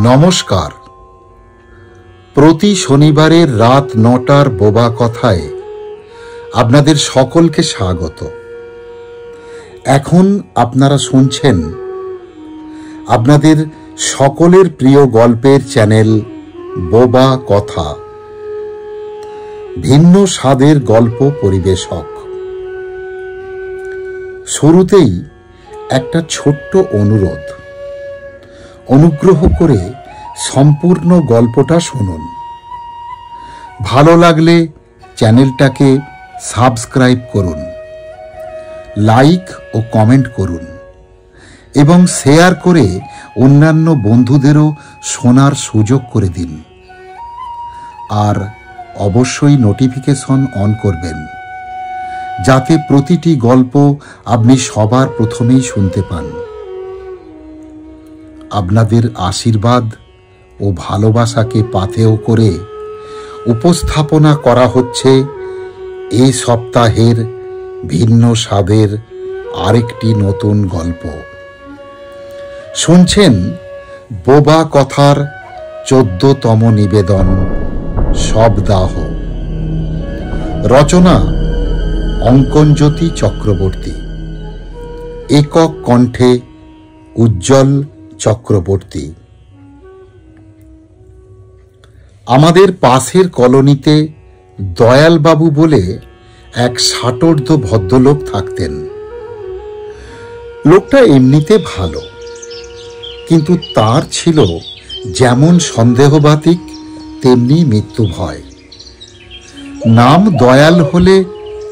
নমস্কার। প্রতি শনিবারের রাত ৯টার বোবা কথায় আপনাদের সকলকে স্বাগত। এখন আপনারা শুনছেন আপনাদের সকলের প্রিয় গল্পের চ্যানেল বোবা কথা। ভিন্ন স্বাদের গল্প পরিবেশক। শুরুতেই একটা ছোট্ট অনুরোধ, অনুগ্রহ করে সম্পূর্ণ গল্পটা শুনুন। ভালো লাগলে চ্যানেলটাকে সাবস্ক্রাইব করুন, লাইক ও কমেন্ট করুন এবং শেয়ার করে অন্যান্য বন্ধুদেরও শোনার সুযোগ করে দিন। আর অবশ্যই নোটিফিকেশন অন করবেন, যাতে প্রতিটি গল্প আপনি সবার প্রথমেই শুনতে পান। আপনাদের আশীর্বাদ ও ভালোবাসাকে পাথেয় করে উপস্থাপনা করা হচ্ছে এই সপ্তাহের ভিন্ন স্বাদের আরেকটি নতুন গল্প। শুনছেন বোবা কথার 14তম নিবেদন, শবদাহ। রচনা অঙ্কনজ্যোতি চক্রবর্তী, একক কণ্ঠে উজ্জ্বল চক্রবর্তী। আমাদের পাশের কলোনিতে দয়ালবাবু বলে এক ষাটোর্ধ্ব ভদ্রলোক থাকতেন। লোকটা এমনিতে ভালো, কিন্তু তার ছিল যেমন সন্দেহবাতিক তেমনি মৃত্যু ভয়। নাম দয়াল হলে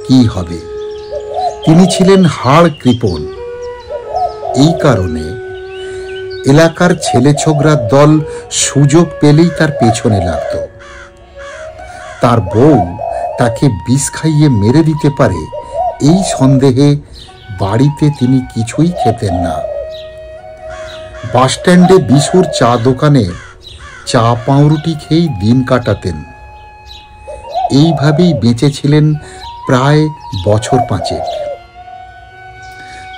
কি হবে, তিনি ছিলেন হাড় কৃপণ। এই কারণে এলাকার ছেলে ছোকরার দল সুযোগ পেলেই তার পেছনে লাগত। তার বউ তাকে বিষ খাইয়ে মেরে দিতে পারে এই সন্দেহে বাড়িতে তিনি কিছুই খেতেন না। বাসস্ট্যান্ডে বিশুর চা দোকানে চা পাউরুটি খেয়েই দিন কাটাতেন। এইভাবেই বেঁচেছিলেন প্রায় বছর 5।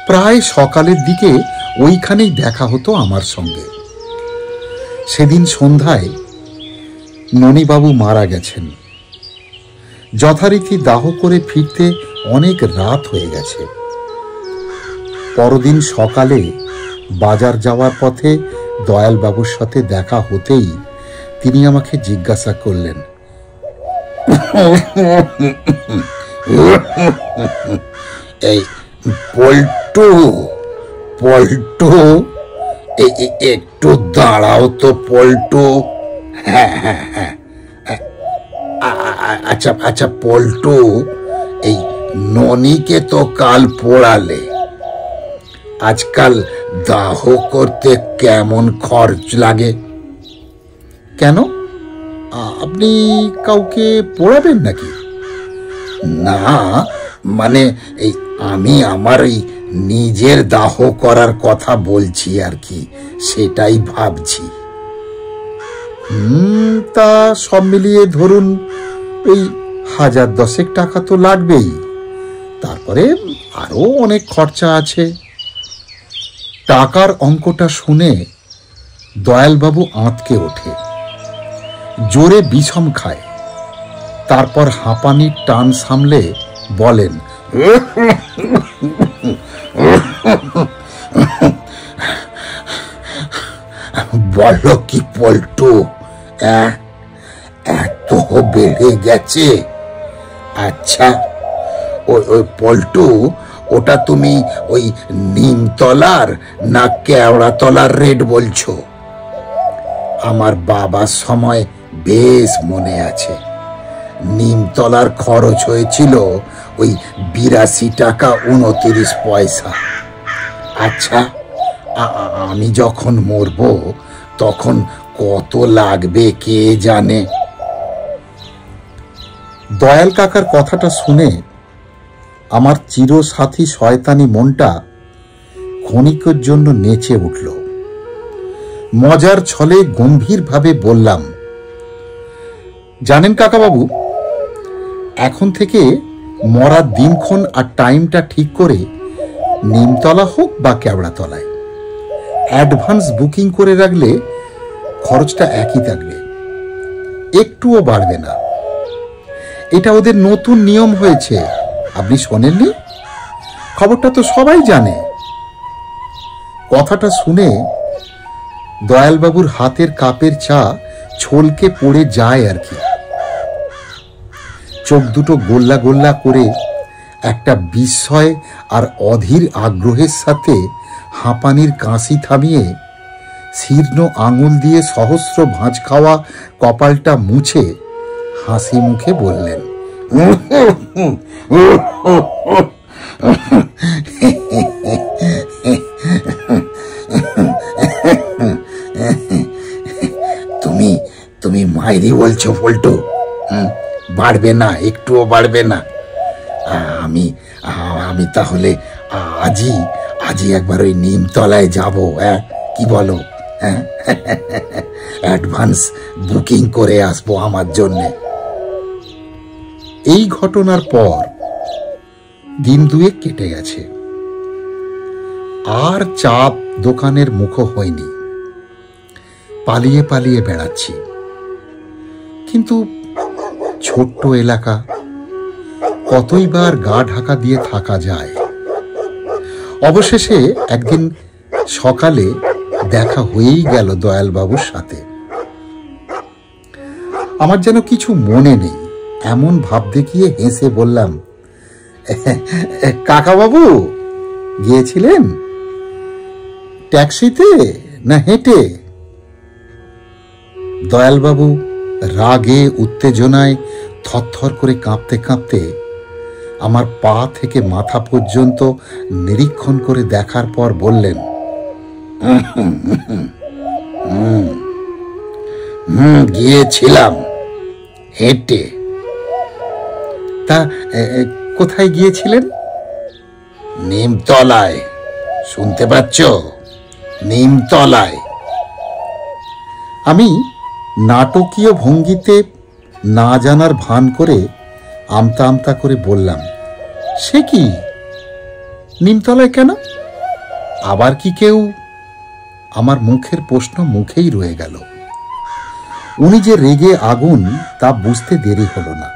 প্রায় সকালের দিকে ওইখানেই দেখা হতো আমার সঙ্গে। সেদিন সন্ধ্যায় ননীবাবু মারা গেছেন। যথারীতি দাহ করে ফিরতে অনেক রাত হয়ে গেছে। পরদিন সকালে বাজার যাওয়ার পথে দয়ালবাবুর সাথে দেখা হতেই তিনি আমাকে জিজ্ঞাসা করলেন, এই পল্টু পল্টু একটু দাঁড়াও তো পল্টু। হ্যাঁ হ্যাঁ হ্যাঁ, আচ্ছা আচ্ছা পল্টু, এই ননীকে তো কাল পোড়ালে, আজকাল দাহ করতে কেমন খরচ লাগে? কেন, আপনি কাউকে পোড়াবেন নাকি? না, মানে এই আমি আমার এই নিজের দাহ করার কথা বলছি আর কি, সেটাই ভাবছি। তা সব মিলিয়ে ধরুন এই 1010 টাকা তো লাগবেই, তারপরে আরো অনেক খরচা আছে। টাকার অঙ্কটা শুনে দয়ালবাবু আঁতকে ওঠে, জোরে বিষম খায়, তারপর হাঁপানির টান সামলে বলেন, বলো কি পল্টু, এত বেড়ে গেছে? আচ্ছা ওই পল্টু, ওটা তুমি ওই নিমতলার না কেওড়াতলার রেট বলছো? আমার বাবার সময় বেশ মনে আছে, নিমতলার খরচ হয়েছিল ওই 82 টাকা 29 পয়সা। আচ্ছা আমি যখন মরব তখন কত লাগবে কে জানে। দয়াল কাকার কথাটা শুনে আমার চিরসাথী শয়তানি মনটা ক্ষণিকের জন্য নেচে উঠল। মজার ছলে গম্ভীরভাবে বললাম, জানেন কাকাবাবু, এখন থেকে মরার দিনক্ষণ আর টাইমটা ঠিক করে নিমতলা হোক বা কেওড়াতলায় অ্যাডভান্স বুকিং করে রাখলে খরচটা একই থাকবে, একটুও বাড়বে না। এটা ওদের নতুন নিয়ম হয়েছে, আপনি শোনেননি? খবরটা তো সবাই জানে। কথাটা শুনে দয়ালবাবুর হাতের কাপের চা ছলকে পড়ে যায় আর কি। চোখ দুটো গোল্লা গোল্লা করে একটা বিস্ময় আর অধীর আগ্রহের সাথে হাঁপানির কাশি থামিয়ে শীর্ণ আঙুল দিয়ে সহস্র ভাঁজ খাওয়া কপালটা মুছে হাসি মুখে বললেন, তুমি তুমি মাইরি বলছো পল্টু? বাড়বে না, একটুও বাড়বে না। আমি আমি তাহলে আজই একবার ওই নিমতলায় যাব, কি বলো? অ্যাডভান্স বুকিং করে আসবো আমার জন্যে। এই ঘটনার পর দিন দুয়েক কেটে গেছে, আর চা দোকানের মুখো হয়নি। পালিয়ে পালিয়ে বেড়াচ্ছি, কিন্তু ছোট্ট এলাকা, কতইবার গা ঢাকা দিয়ে থাকা যায়। অবশেষে একদিন সকালে দেখা হয়েই গেল দয়ালবাবুর সাথে। আমার যেন কিছু মনে নেই, এমন ভাব দেখিয়ে হেসে বললাম, কাকা বাবু গিয়েছিলেন ট্যাক্সিতে না হেঁটে? দয়ালবাবু রাগে উত্তেজনায় থরথর করে কাঁপতে কাঁপতে আমার পা থেকে মাথা পর্যন্ত নিরীক্ষণ করে দেখার পর বললেন, গিয়েছিলাম হেঁটে। তা কোথায় গিয়েছিলেন? নিমতলায়, শুনতে পাচ্ছ? নিমতলায়। আমি নাটকীয় ভঙ্গিতে না জানার ভান করে আমতা আমতা করে বললাম, সে কি, নিমতলায় কেন? আবার কি কেউ? আমার মুখের প্রশ্ন মুখেই রয়ে গেল। উনি যে রেগে আগুন তা বুঝতে দেরি হলো না।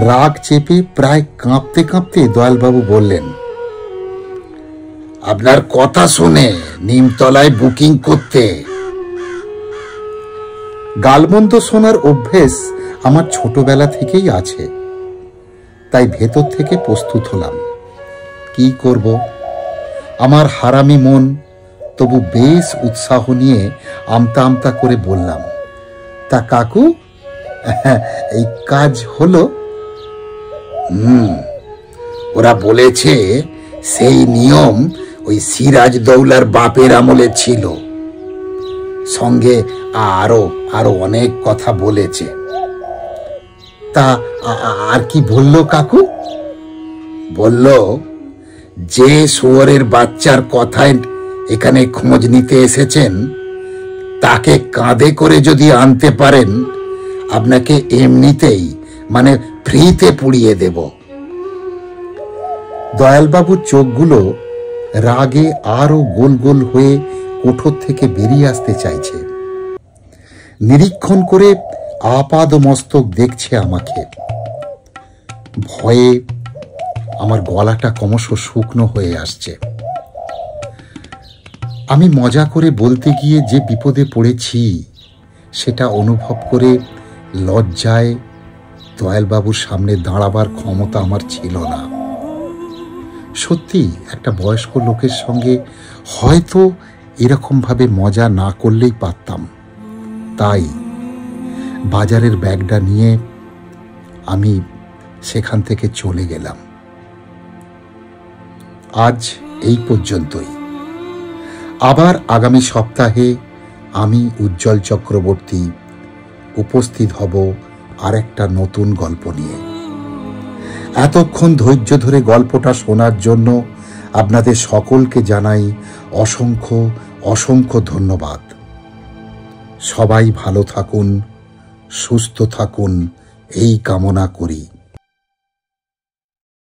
রাগ চেপে প্রায় কাঁপতে কাঁপতে দয়ালবাবু বললেন, আপনার কথা শুনে নিমতলায় বুকিং করতে। গালমন্দ শোনার অভ্যেস আমার ছোটবেলা থেকেই আছে, তাই ভেতর থেকে প্রস্তুত হলাম। কি করব? আমার হারামি মন তবু বেশ উৎসাহ নিয়ে আমতা আমতা করে বললাম, তা কাকু, এই কাজ হলো? ওরা বলেছে সেই নিয়ম ওই সিরাজদৌলার বাপের আমলে ছিল, সঙ্গে আরো অনেক কথা বলেছে। তা আর কি বললো কাকু? বলল, যে শুয়োরের বাচ্চার কথায় এখানে খোঁজ নিতে এসেছেন তাকে কাঁধে করে যদি আনতে পারেন, আপনাকে এমনিতেই মানে ফ্রিতে পুড়িয়ে দেব। দয়ালবাবুর চোখগুলো রাগে আরো গোল গোল হয়ে কোঠর থেকে বেরিয়ে আসতে চাইছে। নিরীক্ষণ করে আপাদ মস্তক দেখছে আমাকে। ভয়ে আমার গলাটা ক্রমশ শুকনো হয়ে আসছে। আমি মজা করে বলতে গিয়ে যে বিপদে পড়েছি সেটা অনুভব করে লজ্জায় দয়ালবাবুর সামনে দাঁড়াবার ক্ষমতা আমার ছিল না। সত্যি একটা বয়স্ক লোকের সঙ্গে হয়তো এরকমভাবে মজা না করলেই পারতাম। তাই বাজারের ব্যাগটা নিয়ে আমি সেখান থেকে চলে গেলাম। আজ এই পর্যন্তই। আবার আগামী সপ্তাহে আমি উজ্জ্বল চক্রবর্তী উপস্থিত হব আরেকটা নতুন গল্প নিয়ে। এতক্ষণ ধৈর্য ধরে গল্পটা শোনার জন্য আপনাদের সকলকে জানাই অসংখ্য অসংখ্য ধন্যবাদ। সবাই ভালো থাকুন, সুস্থ থাকুন, এই কামনা করি।